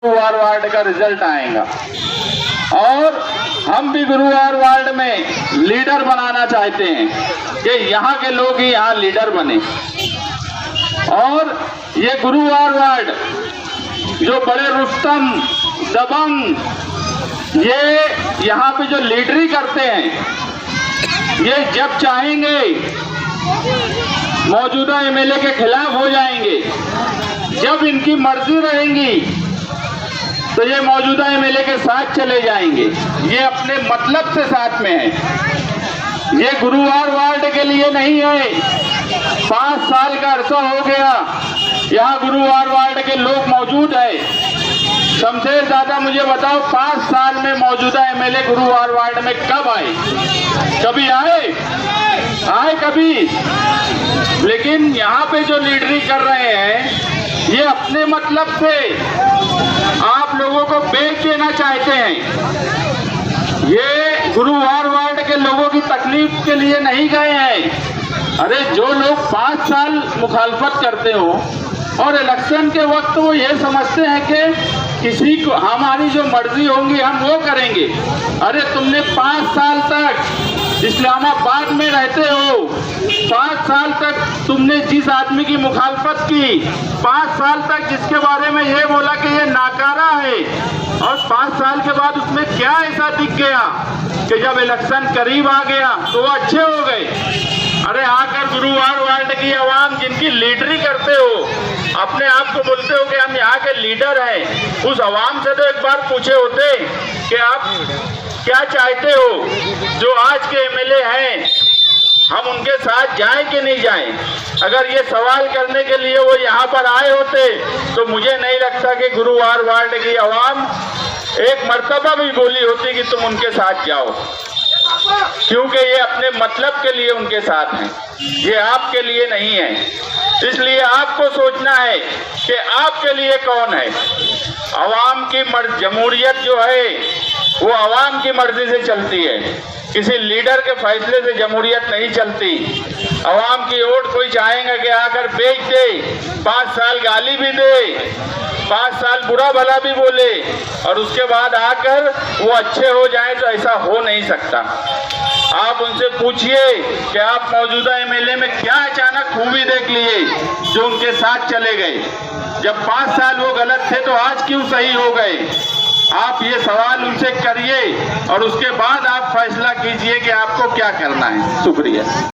गुरुवार वार्ड का रिजल्ट आएगा और हम भी गुरुवार वार्ड में लीडर बनाना चाहते हैं कि यहाँ के लोग ही यहाँ लीडर बने। और ये गुरुवार वार्ड जो बड़े रुस्तम दबंग ये यहाँ पे जो लीडरी करते हैं, ये जब चाहेंगे मौजूदा एमएलए के खिलाफ हो जाएंगे, जब इनकी मर्जी रहेंगी तो ये मौजूदा एमएलए के साथ चले जाएंगे। ये अपने मतलब से साथ में है। ये गुरुवार वार्ड के लिए नहीं है। 5 साल का अरसा हो गया यहाँ गुरुवार वार्ड के लोग मौजूद है। शमशेर दादा मुझे बताओ, 5 साल में मौजूदा एमएलए गुरुवार वार्ड में कब आए? कभी आए कभी? लेकिन यहाँ पे जो लीडरी कर रहे हैं ये अपने मतलब से आप लोगों को बेच देना चाहते हैं। ये गुरुवार वार्ड के लोगों की तकलीफ के लिए नहीं गए हैं। अरे जो लोग 5 साल मुखालफत करते हो और इलेक्शन के वक्त वो ये समझते हैं कि किसी को हमारी जो मर्जी होंगी हम वो करेंगे। अरे तुमने 5 साल तक इस्लामाबाद में रहते हो, 5 साल तक तुमने जिस आदमी की मुखालफत की, 5 साल तक जिसके बारे में ये बोला कि ये नाकारा है, और 5 साल के बाद उसमें क्या ऐसा दिख गया कि जब इलेक्शन करीब आ गया तो वो अच्छे हो गए। अरे आकर गुरुवार वार्ड की आवाम जिनकी लीडरी करते हो, अपने आप को बोलते हो कि हम यहाँ के लीडर हैं, उस आवाम से तो एक बार पूछे होते कि आप क्या चाहते हो। जो आज के एमएलए हैं हम उनके साथ जाएं कि नहीं जाएं? अगर ये सवाल करने के लिए वो यहाँ पर आए होते तो मुझे नहीं लगता कि गुरुवार वार्ड की आवाम एक मर्तबा भी बोली होती कि तुम उनके साथ जाओ, क्योंकि ये अपने मतलब के लिए उनके साथ हैं, ये आपके लिए नहीं है। इसलिए आपको सोचना है कि आपके लिए कौन है। आवाम की जमहूरियत जो है वो आवाम की मर्जी से चलती है, किसी लीडर के फैसले से जमहूरियत नहीं चलती। आवाम की वोट कोई चाहेगा कि आकर बेच दे, 5 साल गाली भी दे, 5 साल बुरा भला भी बोले और उसके बाद आकर वो अच्छे हो जाए, तो ऐसा हो नहीं सकता। आप उनसे पूछिए कि आप मौजूदा एमएलए में क्या अचानक खूबी देख लिए जो उनके साथ चले गए। जब 5 साल वो गलत थे तो आज क्यों सही हो गए? आप ये सवाल उनसे करिए और उसके बाद आप फैसला कीजिए कि आपको क्या करना है। शुक्रिया।